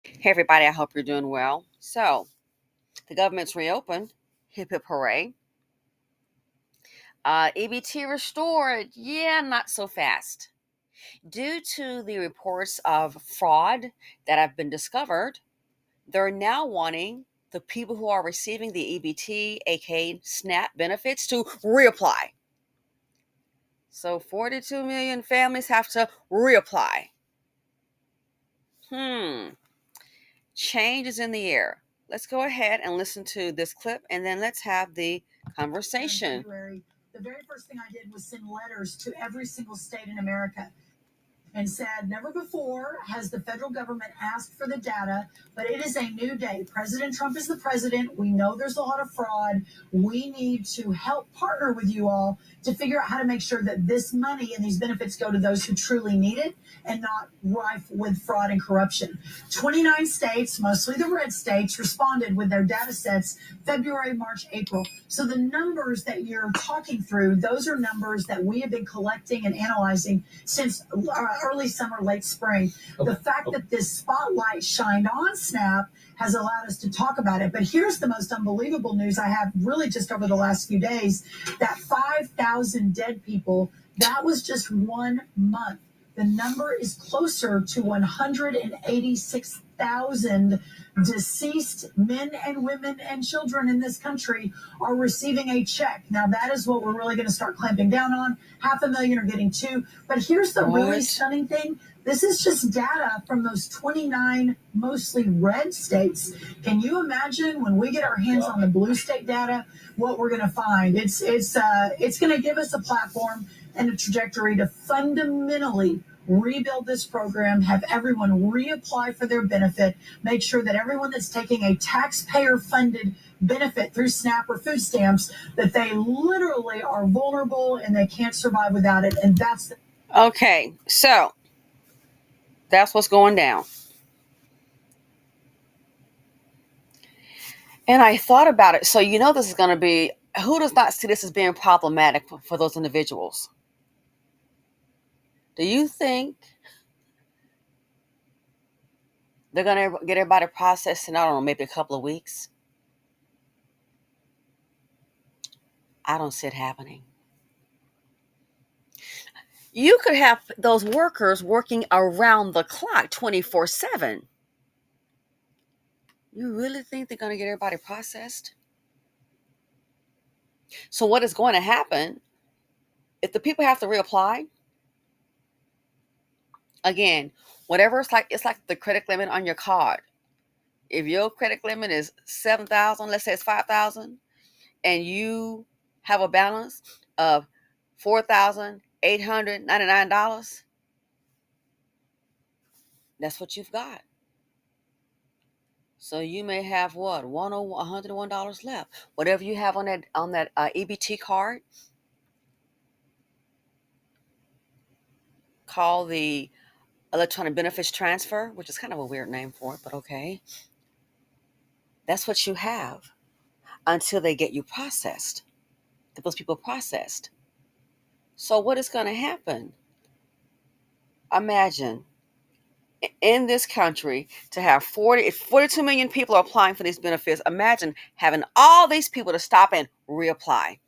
Hey, everybody, I hope you're doing well. So, the government's reopened. Hip hip hooray. EBT restored. Yeah, not so fast. Due to the reports of fraud that have been discovered, they're now wanting the people who are receiving the EBT, aka SNAP benefits, to reapply. So, 42 million families have to reapply. Hmm. Change is in the air. Let's go ahead and listen to this clip and then let's have the conversation. In February, the very first thing I did was send letters to every single state in America and said, never before has the federal government asked for the data, but it is a new day. President Trump is the president. We know there's a lot of fraud. We need to help partner with you all to figure out how to make sure that this money and these benefits go to those who truly need it and not rife with fraud and corruption. 29 states, mostly the red states, responded with their data sets February, March, April. So the numbers that you're talking through, those are numbers that we have been collecting and analyzing since early summer, late spring. The fact that this spotlight shined on SNAP has allowed us to talk about it. But here's the most unbelievable news I have really just over the last few days, that 5,000 dead people, that was just 1 month. The number is closer to 186,000 deceased men and women and children in this country are receiving a check. Now, that is what we're really going to start clamping down on. 500,000 are getting two. But here's the really stunning thing. This is just data from those 29 mostly red states. Can you imagine when we get our hands on the blue state data, what we're going to find? It's going to give us a platform and a trajectory to fundamentally rebuild this program, have everyone reapply for their benefit, make sure that everyone that's taking a taxpayer-funded benefit through SNAP or food stamps, that they literally are vulnerable and they can't survive without it. And that's okay. So that's what's going down. And I thought about it. So this is going to be, who does not see this as being problematic for those individuals? Do you think they're going to get everybody processed in, I don't know, maybe a couple of weeks? I don't see it happening. You could have those workers working around the clock 24/7. You really think they're going to get everybody processed? So what is going to happen if the people have to reapply? Again, whatever it's like the credit limit on your card. If your credit limit is 7,000, let's say it's 5,000, and you have a balance of $4,899, that's what you've got. So you may have what, $101 left. Whatever you have on that EBT card, call the electronic benefits transfer, which is kind of a weird name for it, but okay. That's what you have until they get you processed, get those people processed. So what is going to happen? Imagine in this country to have 42 million people are applying for these benefits. Imagine having all these people to stop and reapply.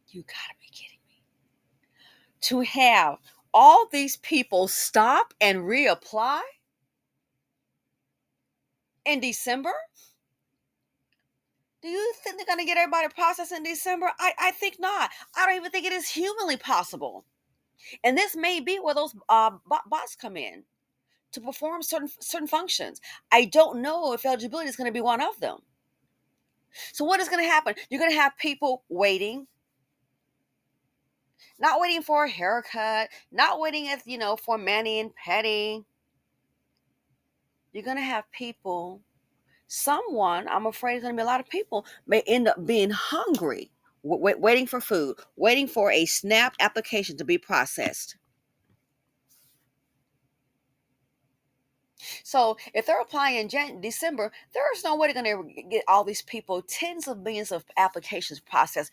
You gotta be kidding me. To have all these people stop and reapply in December? Do you think they're going to get everybody processed in December? I think not. I don't even think it is humanly possible. And this may be where those bots come in to perform certain functions. I don't know if eligibility is going to be one of them. So what is going to happen? You're going to have people waiting, not waiting for a haircut, not waiting for mani and pedi. You're going to have people, someone, I'm afraid there's going to be a lot of people, may end up being hungry, waiting for food, waiting for a SNAP application to be processed. So if they're applying in December, there's no way they're going to get all these people, tens of millions of applications processed.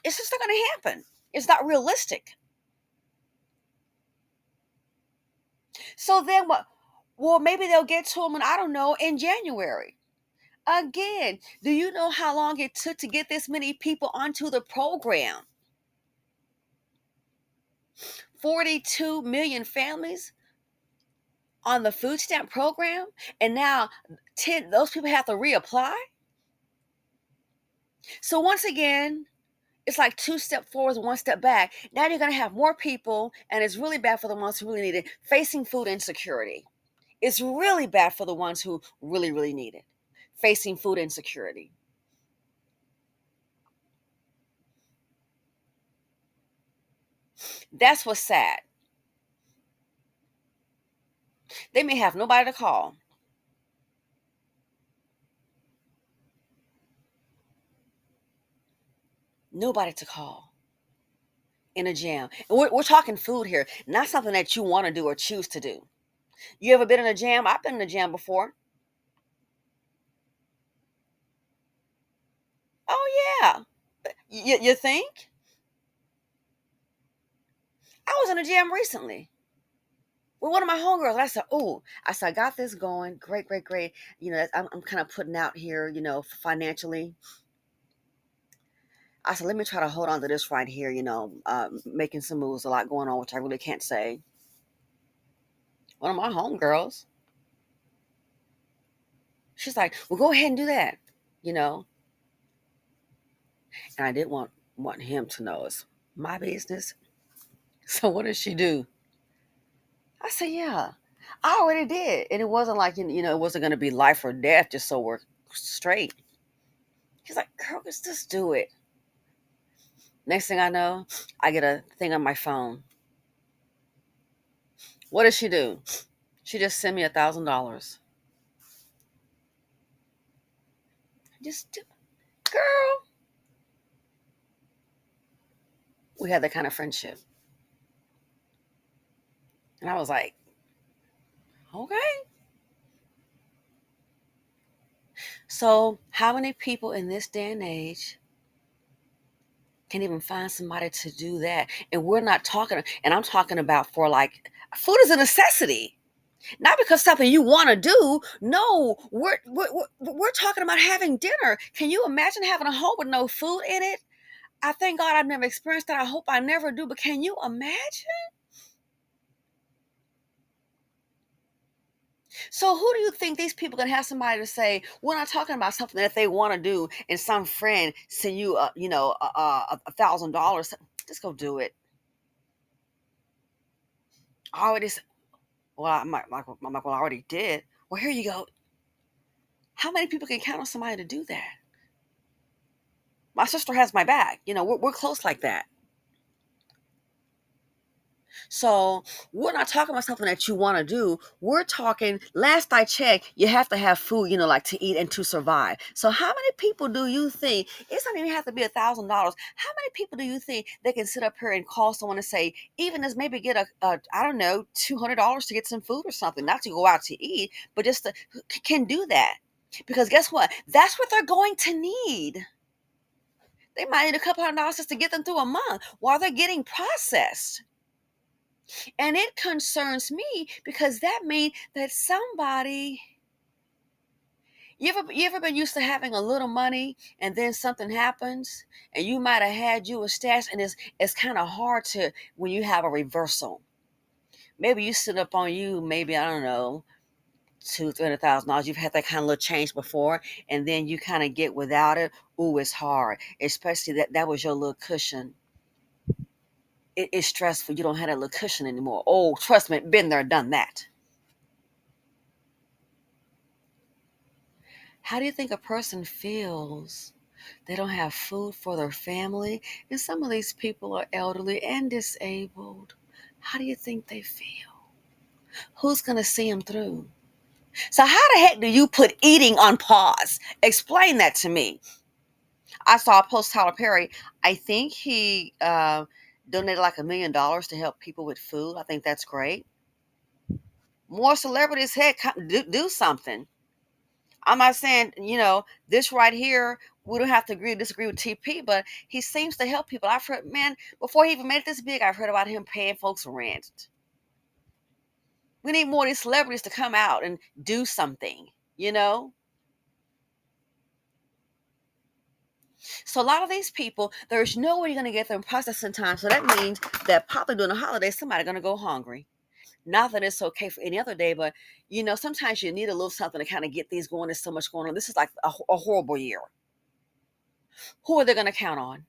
It's just not going to happen. It's not realistic. So then what Well, maybe they'll get to them, and I don't know, in January. Again, do you know how long it took to get this many people onto the program? 42 million families on the food stamp program, and now 10 those people have to reapply. So once again, it's like two step forwards, one step back. Now you're going to have more people, and it's really bad for the ones who really need it, facing food insecurity. It's really bad for the ones who really, really need it, facing food insecurity. That's what's sad. They may have nobody to call. Nobody to call in a jam. And we're talking food here, not something that you want to do or choose to do. You ever been in a jam? I've been in a jam before. Oh, yeah. You think? I was in a jam recently with one of my homegirls. I said, "Oh, I got this going. Great, great, great. I'm kind of putting out here, financially." I said, "Let me try to hold on to this right here. Making some moves, a lot going on, which I really can't say." One of my homegirls, she's like, "Well, go ahead and do that," you know. And I didn't want him to know it's my business. So what does she do? I said, "Yeah, I already did," and it wasn't like it wasn't going to be life or death, just so we're straight. She's like, "Girl, just do it." Next thing I know, I get a thing on my phone. What does she do? She just sent me $1,000. Girl, we had that kind of friendship, and I was like, okay. So, how many people in this day and age can even find somebody to do that? And we're not talking, and I'm talking about for like food is a necessity. Not because something you want to do. No, we're talking about having dinner. Can you imagine having a home with no food in it? I thank God I've never experienced that. I hope I never do. But can you imagine? So who do you think these people can have somebody to say, we're not talking about something that they want to do, and some friend send you $1,000. Just go do it. I already well, I already did. Well, here you go. How many people can count on somebody to do that? My sister has my back. We're close like that. So we're not talking about something that you want to do. We're talking, last I checked, you have to have food, like to eat and to survive. So how many people do you think, it doesn't even have to be $1,000. How many people do you think they can sit up here and call someone and say, even as maybe get I don't know, $200 to get some food or something, not to go out to eat, but just to, can do that? Because guess what? That's what they're going to need. They might need a couple $100 just to get them through a month while they're getting processed. And it concerns me because that means that somebody, you ever been used to having a little money and then something happens and you might have had you a stash, and it's kind of hard to when you have a reversal. Maybe you sit up on you, maybe I don't know, $200,000. You've had that kind of little change before, and then you kind of get without it. Ooh, it's hard, especially that was your little cushion. It's stressful. You don't have that little cushion anymore. Oh, trust me, been there, done that. How do you think a person feels? They don't have food for their family, and some of these people are elderly and disabled. How do you think they feel? Who's going to see them through? So, how the heck do you put eating on pause? Explain that to me. I saw a post, Tyler Perry. I think he donated like $1 million to help people with food. I think that's great. More celebrities, heck, do something. I'm not saying, this right here, we don't have to agree or disagree with TP, but he seems to help people. I've heard, man, before he even made it this big, I've heard about him paying folks rent. We need more of these celebrities to come out and do something, you know? So a lot of these people, there's no way you're going to get them processed in time. So that means that probably during the holidays, somebody's going to go hungry. Not that it's okay for any other day, but sometimes you need a little something to kind of get these going. There's so much going on. This is like a horrible year. Who are they going to count on?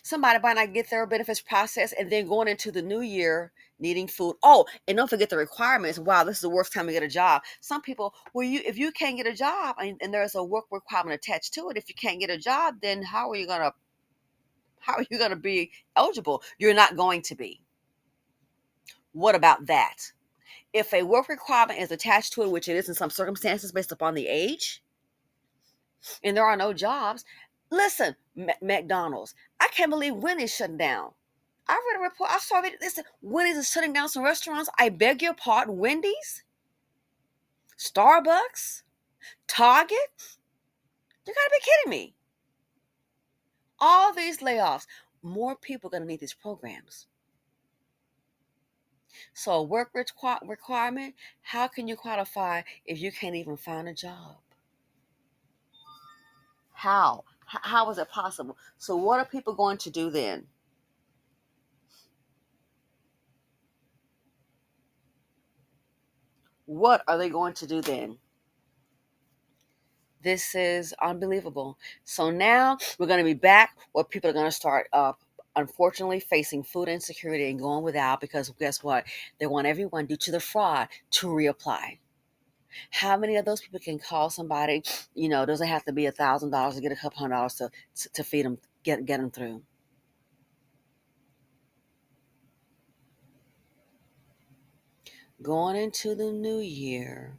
Somebody might not get their benefits processed and then going into the new year needing food. Oh, and don't forget the requirements. Wow, this is the worst time to get a job. Some people, if you can't get a job and there's a work requirement attached to it, if you can't get a job, then how are you gonna be eligible? You're not going to be. What about that? If a work requirement is attached to it, which it is in some circumstances based upon the age, and there are no jobs, listen, McDonald's. I can't believe Wendy's shutting down. I read a report. I saw it. Listen, Wendy's is shutting down some restaurants. I beg your pardon. Wendy's, Starbucks, Target. You gotta be kidding me. All these layoffs. More people are gonna need these programs. So a work requirement. How can you qualify if you can't even find a job? How? How is it possible? So what are people going to do then? What are they going to do then? This is unbelievable. So now we're going to be back where people are going to start unfortunately facing food insecurity and going without because guess what? They want everyone due to the fraud to reapply. How many of those people can call somebody? Doesn't have to be $1,000 to get a couple $100 to feed them, get them through. Going into the new year,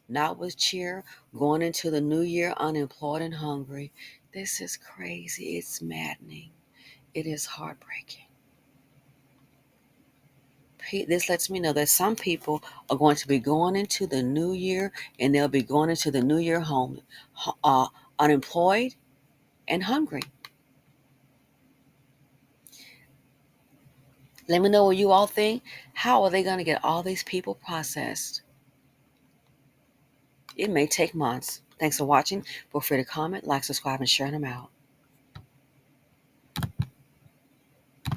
not with cheer, going into the new year unemployed and hungry. This is crazy. It's maddening. It is heartbreaking. This lets me know that some people are going to be going into the new year and they'll be going into the new year home, unemployed and hungry. Let me know what you all think. How are they going to get all these people processed? It may take months. Thanks for watching. Feel free to comment, like, subscribe, and share them out.